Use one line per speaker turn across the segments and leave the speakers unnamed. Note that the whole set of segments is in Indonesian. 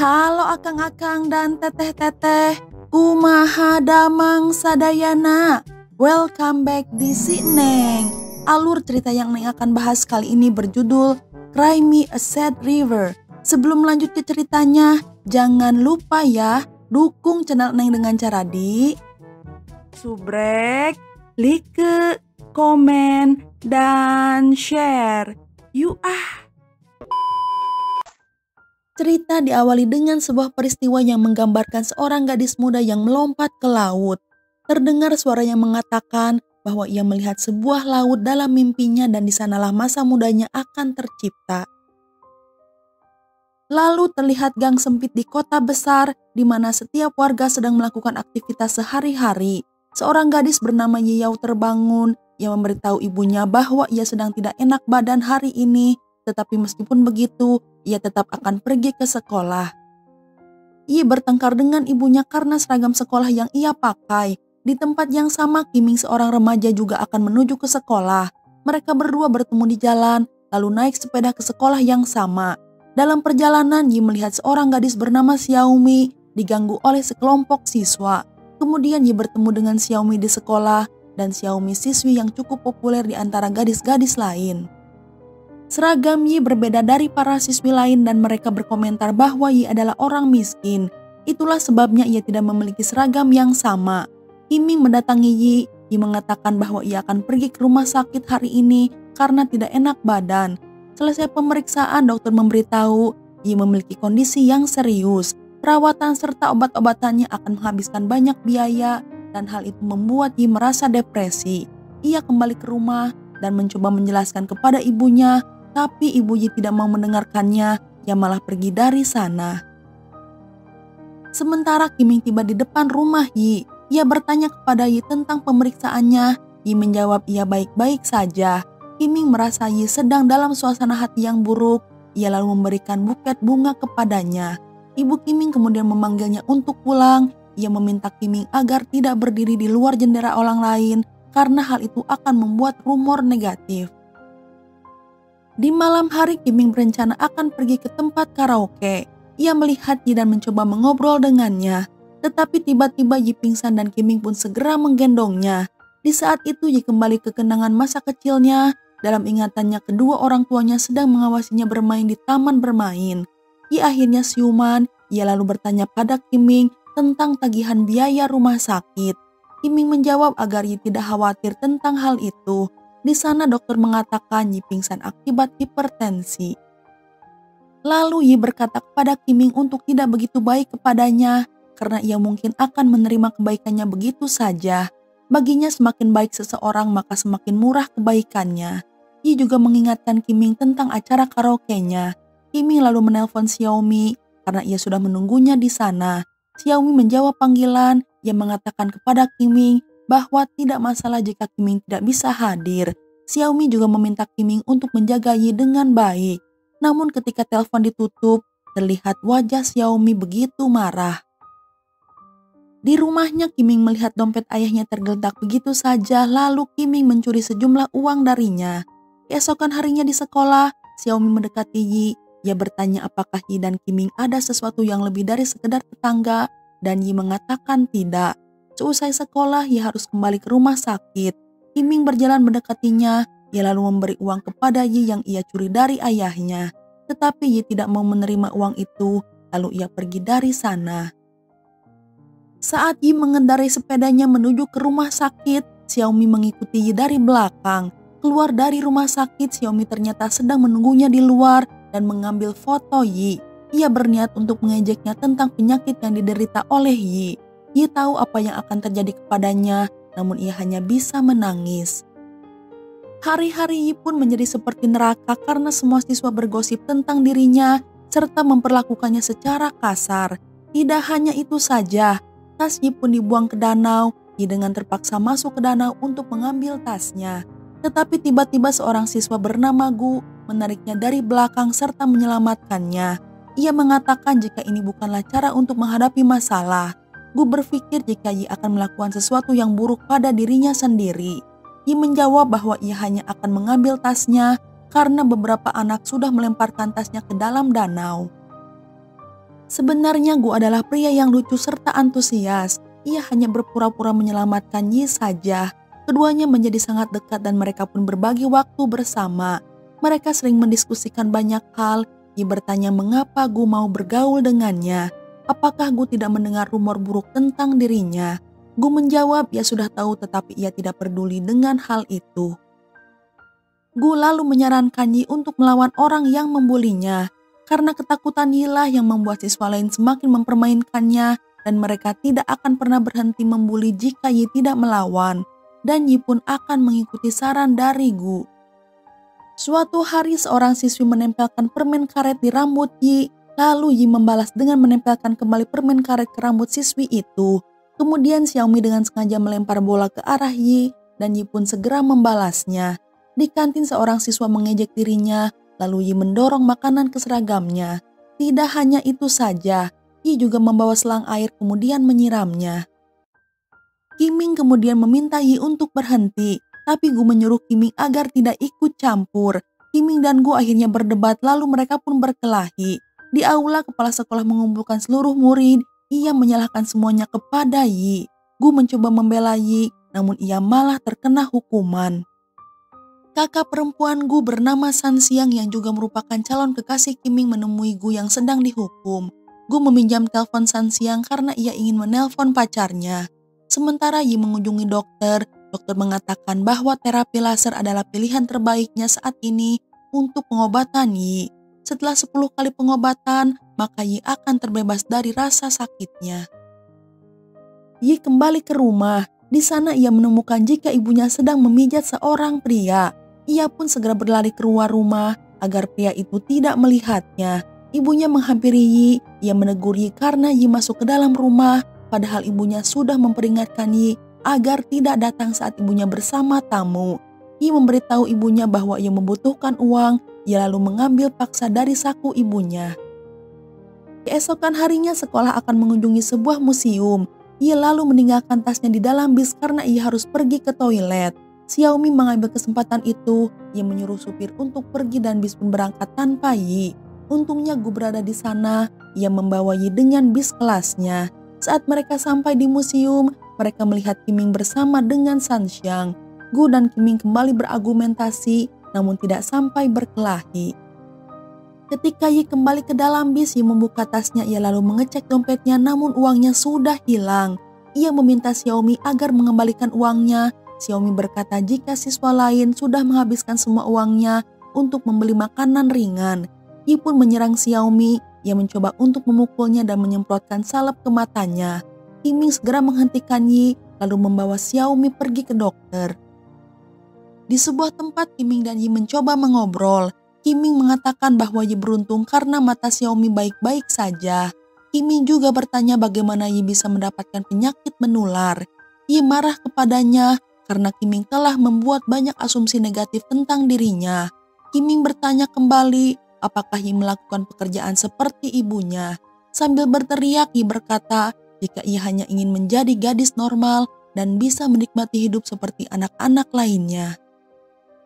Halo akang-akang dan teteh-teteh, kumaha damang sadayana. Welcome back di Si Neng. Alur cerita yang Neng akan bahas kali ini berjudul Cry Me a Sad River. Sebelum lanjut ke ceritanya, jangan lupa ya dukung channel Neng dengan cara di subrek, like, komen, dan share. Yuk Cerita diawali dengan sebuah peristiwa yang menggambarkan seorang gadis muda yang melompat ke laut. Terdengar suara yang mengatakan bahwa ia melihat sebuah laut dalam mimpinya dan di sanalah masa mudanya akan tercipta. Lalu terlihat gang sempit di kota besar di mana setiap warga sedang melakukan aktivitas sehari-hari. Seorang gadis bernama Yiyau terbangun yang memberitahu ibunya bahwa ia sedang tidak enak badan hari ini. Tetapi meskipun begitu, ia tetap akan pergi ke sekolah. Ia bertengkar dengan ibunya karena seragam sekolah yang ia pakai. Di tempat yang sama, Kiming seorang remaja juga akan menuju ke sekolah. Mereka berdua bertemu di jalan, lalu naik sepeda ke sekolah yang sama. Dalam perjalanan, Yi melihat seorang gadis bernama Xiaomi diganggu oleh sekelompok siswa. Kemudian Yi bertemu dengan Xiaomi di sekolah, dan Xiaomi siswi yang cukup populer di antara gadis-gadis lain. Seragam Yi berbeda dari para siswi lain dan mereka berkomentar bahwa Yi adalah orang miskin. Itulah sebabnya ia tidak memiliki seragam yang sama. Kiming mendatangi Yi mengatakan bahwa ia akan pergi ke rumah sakit hari ini karena tidak enak badan. Selesai pemeriksaan, dokter memberitahu Yi memiliki kondisi yang serius. Perawatan serta obat-obatannya akan menghabiskan banyak biaya dan hal itu membuat Yi merasa depresi. Ia kembali ke rumah dan mencoba menjelaskan kepada ibunya, tapi ibu Yi tidak mau mendengarkannya, ia malah pergi dari sana. Sementara Kiming tiba di depan rumah Yi, ia bertanya kepada Yi tentang pemeriksaannya. Yi menjawab ia baik-baik saja. Kiming merasa Yi sedang dalam suasana hati yang buruk, ia lalu memberikan buket bunga kepadanya. Ibu Kiming kemudian memanggilnya untuk pulang, ia meminta Kiming agar tidak berdiri di luar jendela orang lain karena hal itu akan membuat rumor negatif. Di malam hari, Kiming berencana akan pergi ke tempat karaoke. Ia melihat Yi dan mencoba mengobrol dengannya. Tetapi tiba-tiba Yi pingsan dan Kiming pun segera menggendongnya. Di saat itu Yi kembali ke kenangan masa kecilnya. Dalam ingatannya kedua orang tuanya sedang mengawasinya bermain di taman bermain. Yi akhirnya siuman. Ia lalu bertanya pada Kiming tentang tagihan biaya rumah sakit. Kiming menjawab agar Yi tidak khawatir tentang hal itu. Di sana dokter mengatakan Yi pingsan akibat hipertensi. Lalu Yi berkata kepada Kiming untuk tidak begitu baik kepadanya karena ia mungkin akan menerima kebaikannya begitu saja. Baginya semakin baik seseorang maka semakin murah kebaikannya. Yi juga mengingatkan Kiming tentang acara karaoke-nya. Kiming lalu menelpon Xiaomi karena ia sudah menunggunya di sana. Xiaomi menjawab panggilan yang mengatakan kepada Kiming bahwa tidak masalah jika Kiming tidak bisa hadir. Xiaomi juga meminta Kiming untuk menjaga Yi dengan baik. Namun ketika telepon ditutup, terlihat wajah Xiaomi begitu marah. Di rumahnya, Kiming melihat dompet ayahnya tergeletak begitu saja, lalu Kiming mencuri sejumlah uang darinya. Keesokan harinya di sekolah, Xiaomi mendekati Yi. Ia bertanya apakah Yi dan Kiming ada sesuatu yang lebih dari sekedar tetangga, dan Yi mengatakan tidak. Seusai sekolah, Yi harus kembali ke rumah sakit. Kiming berjalan mendekatinya, ia lalu memberi uang kepada Yi yang ia curi dari ayahnya. Tetapi Yi tidak mau menerima uang itu, lalu ia pergi dari sana. Saat Yi mengendarai sepedanya menuju ke rumah sakit, Xiaomi mengikuti Yi dari belakang. Keluar dari rumah sakit, Xiaomi ternyata sedang menunggunya di luar dan mengambil foto Yi. Ia berniat untuk mengejeknya tentang penyakit yang diderita oleh Yi. Yi tahu apa yang akan terjadi kepadanya, namun ia hanya bisa menangis. Hari-hari Yi pun menjadi seperti neraka karena semua siswa bergosip tentang dirinya serta memperlakukannya secara kasar. Tidak hanya itu saja, tas Yi pun dibuang ke danau. Yi dengan terpaksa masuk ke danau untuk mengambil tasnya. Tetapi tiba-tiba seorang siswa bernama Gu menariknya dari belakang serta menyelamatkannya. Ia mengatakan jika ini bukanlah cara untuk menghadapi masalah. Gu berpikir jika Yi akan melakukan sesuatu yang buruk pada dirinya sendiri. Yi menjawab bahwa ia hanya akan mengambil tasnya karena beberapa anak sudah melemparkan tasnya ke dalam danau. Sebenarnya Gu adalah pria yang lucu serta antusias. Ia hanya berpura-pura menyelamatkan Yi saja. Keduanya menjadi sangat dekat dan mereka pun berbagi waktu bersama. Mereka sering mendiskusikan banyak hal. Yi bertanya mengapa Gu mau bergaul dengannya. Apakah Gu tidak mendengar rumor buruk tentang dirinya? Gu menjawab ia sudah tahu tetapi ia tidak peduli dengan hal itu. Gu lalu menyarankan Yi untuk melawan orang yang membulinya. Karena ketakutan Yi lah yang membuat siswa lain semakin mempermainkannya dan mereka tidak akan pernah berhenti membuli jika Yi tidak melawan. Dan Yi pun akan mengikuti saran dari Gu. Suatu hari seorang siswi menempelkan permen karet di rambut Yi. Lalu Yi membalas dengan menempelkan kembali permen karet ke rambut siswi itu. Kemudian Xiaomi dengan sengaja melempar bola ke arah Yi dan Yi pun segera membalasnya. Di kantin seorang siswa mengejek dirinya. Lalu Yi mendorong makanan ke seragamnya. Tidak hanya itu saja, Yi juga membawa selang air kemudian menyiramnya. Qiming kemudian meminta Yi untuk berhenti, tapi Gu menyuruh Qiming agar tidak ikut campur. Qiming dan Gu akhirnya berdebat lalu mereka pun berkelahi. Di aula kepala sekolah mengumpulkan seluruh murid, ia menyalahkan semuanya kepada Yi. Gu mencoba membela Yi, namun ia malah terkena hukuman. Kakak perempuan Gu bernama San Xiang yang juga merupakan calon kekasih Qiming menemui Gu yang sedang dihukum. Gu meminjam telepon San Xiang karena ia ingin menelpon pacarnya. Sementara Yi mengunjungi dokter, dokter mengatakan bahwa terapi laser adalah pilihan terbaiknya saat ini untuk pengobatan Yi. Setelah 10 kali pengobatan, maka Yi akan terbebas dari rasa sakitnya. Yi kembali ke rumah. Di sana ia menemukan jika ibunya sedang memijat seorang pria. Ia pun segera berlari keluar rumah agar pria itu tidak melihatnya. Ibunya menghampiri Yi, ia menegur Yi karena Yi masuk ke dalam rumah, padahal ibunya sudah memperingatkan Yi agar tidak datang saat ibunya bersama tamu. Yi memberitahu ibunya bahwa ia membutuhkan uang, ia lalu mengambil paksa dari saku ibunya. Keesokan harinya sekolah akan mengunjungi sebuah museum. Ia lalu meninggalkan tasnya di dalam bis karena ia harus pergi ke toilet. Xiaomi mengambil kesempatan itu, ia menyuruh supir untuk pergi dan bis pun berangkat tanpa Yi. Untungnya Gu berada di sana, ia membawa Yi dengan bis kelasnya. Saat mereka sampai di museum, mereka melihat Qiming bersama dengan San Xiang. Gu dan Qiming kembali berargumentasi, namun tidak sampai berkelahi. Ketika Yi kembali ke dalam bis, Yi membuka tasnya, ia lalu mengecek dompetnya namun uangnya sudah hilang. Ia meminta Xiaomi agar mengembalikan uangnya. Xiaomi berkata jika siswa lain sudah menghabiskan semua uangnya untuk membeli makanan ringan. Yi pun menyerang Xiaomi, ia mencoba untuk memukulnya dan menyemprotkan salep ke matanya. Qiming segera menghentikan Yi, lalu membawa Xiaomi pergi ke dokter. Di sebuah tempat Qiming dan Yi mencoba mengobrol. Qiming mengatakan bahwa Yi beruntung karena mata Xiaomi baik-baik saja. Qiming juga bertanya bagaimana Yi bisa mendapatkan penyakit menular. Yi marah kepadanya karena Qiming telah membuat banyak asumsi negatif tentang dirinya. Qiming bertanya kembali apakah Yi melakukan pekerjaan seperti ibunya. Sambil berteriak, Yi berkata jika ia hanya ingin menjadi gadis normal dan bisa menikmati hidup seperti anak-anak lainnya.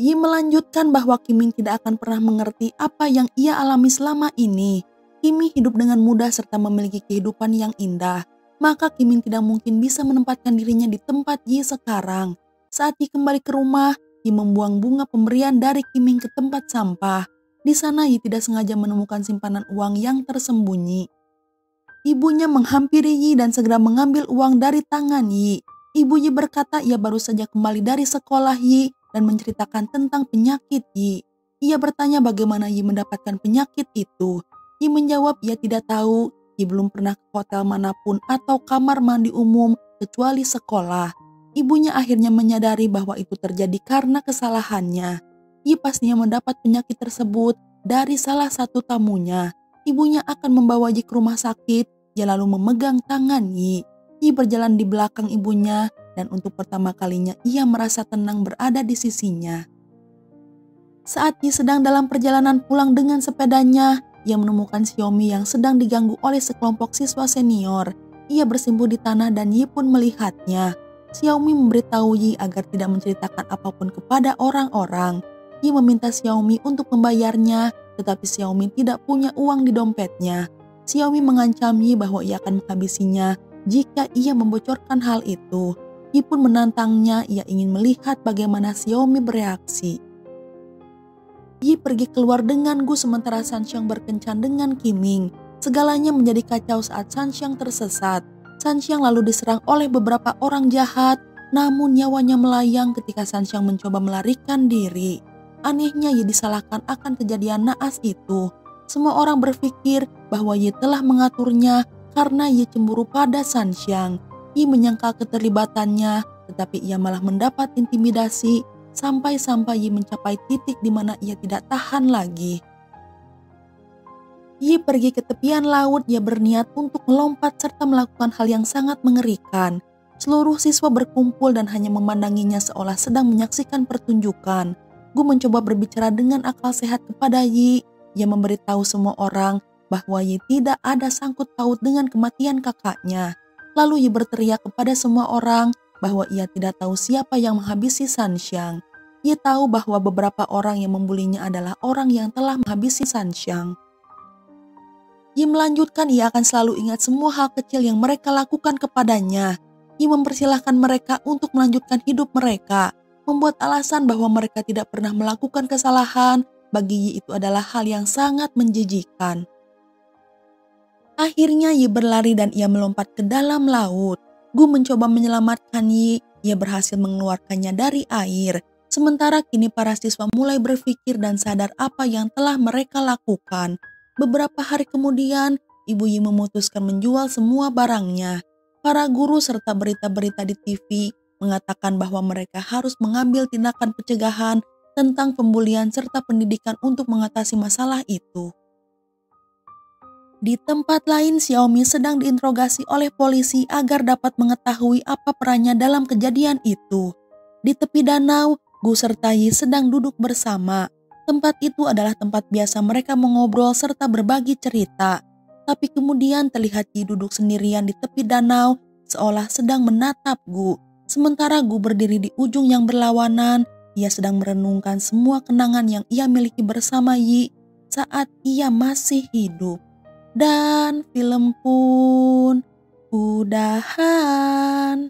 Yi melanjutkan bahwa Qiming tidak akan pernah mengerti apa yang ia alami selama ini. Qiming hidup dengan mudah serta memiliki kehidupan yang indah. Maka Qiming tidak mungkin bisa menempatkan dirinya di tempat Yi sekarang. Saat Yi kembali ke rumah, Yi membuang bunga pemberian dari Qiming ke tempat sampah. Di sana Yi tidak sengaja menemukan simpanan uang yang tersembunyi. Ibunya menghampiri Yi dan segera mengambil uang dari tangan Yi. Ibu Yi berkata ia baru saja kembali dari sekolah Yi dan menceritakan tentang penyakit Yi. Ia bertanya bagaimana Yi mendapatkan penyakit itu. Yi menjawab ia tidak tahu. Yi belum pernah ke hotel manapun atau kamar mandi umum kecuali sekolah. Ibunya akhirnya menyadari bahwa itu terjadi karena kesalahannya. Yi pastinya mendapat penyakit tersebut dari salah satu tamunya. Ibunya akan membawa Yi ke rumah sakit. Dia lalu memegang tangan Yi. Yi berjalan di belakang ibunya dan untuk pertama kalinya ia merasa tenang berada di sisinya. Saat Yi sedang dalam perjalanan pulang dengan sepedanya, ia menemukan Xiaomi yang sedang diganggu oleh sekelompok siswa senior. Ia bersimpuh di tanah dan Yi pun melihatnya. Xiaomi memberitahu Yi agar tidak menceritakan apapun kepada orang-orang. Yi meminta Xiaomi untuk membayarnya, tetapi Xiaomi tidak punya uang di dompetnya. Xiaomi mengancam Yi bahwa ia akan menghabisinya jika ia membocorkan hal itu. Yi pun menantangnya, ia ingin melihat bagaimana Xiaomi bereaksi. Yi pergi keluar dengan Gu sementara Sanxiang berkencan dengan Qiming. Segalanya menjadi kacau saat Sanxiang tersesat. Sanxiang lalu diserang oleh beberapa orang jahat, namun nyawanya melayang ketika Sanxiang mencoba melarikan diri. Anehnya Yi disalahkan akan kejadian naas itu. Semua orang berpikir bahwa Yi telah mengaturnya karena Yi cemburu pada Sanxiang. Yi menyangkal keterlibatannya, tetapi ia malah mendapat intimidasi sampai Yi mencapai titik di mana ia tidak tahan lagi. Yi pergi ke tepian laut, ia berniat untuk melompat serta melakukan hal yang sangat mengerikan. Seluruh siswa berkumpul dan hanya memandanginya seolah sedang menyaksikan pertunjukan. Gu mencoba berbicara dengan akal sehat kepada Yi. Ia memberitahu semua orang bahwa Yi tidak ada sangkut paut dengan kematian kakaknya. Lalu Yi berteriak kepada semua orang bahwa ia tidak tahu siapa yang menghabisi Sanxiang. Yi tahu bahwa beberapa orang yang membulinya adalah orang yang telah menghabisi Sanxiang. Yi melanjutkan ia akan selalu ingat semua hal kecil yang mereka lakukan kepadanya. Yi mempersilahkan mereka untuk melanjutkan hidup mereka, membuat alasan bahwa mereka tidak pernah melakukan kesalahan. Bagi Yi itu adalah hal yang sangat menjijikan. Akhirnya Yi berlari dan ia melompat ke dalam laut. Gu mencoba menyelamatkan Yi, ia berhasil mengeluarkannya dari air. Sementara kini para siswa mulai berpikir dan sadar apa yang telah mereka lakukan. Beberapa hari kemudian, Ibu Yi memutuskan menjual semua barangnya. Para guru serta berita-berita di TV mengatakan bahwa mereka harus mengambil tindakan pencegahan tentang pembulian serta pendidikan untuk mengatasi masalah itu. Di tempat lain, Xiaomi sedang diinterogasi oleh polisi agar dapat mengetahui apa perannya dalam kejadian itu. Di tepi danau, Gu serta Yi sedang duduk bersama. Tempat itu adalah tempat biasa mereka mengobrol serta berbagi cerita. Tapi kemudian terlihat Yi duduk sendirian di tepi danau seolah sedang menatap Gu. Sementara Gu berdiri di ujung yang berlawanan, ia sedang merenungkan semua kenangan yang ia miliki bersama Yi saat ia masih hidup. Dan film pun udahan.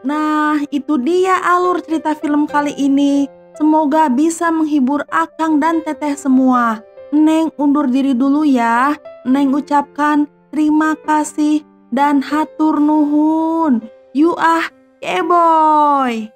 Nah, itu dia alur cerita film kali ini. Semoga bisa menghibur Akang dan Teteh semua. Neng undur diri dulu ya. Neng ucapkan terima kasih dan hatur nuhun. You keboy.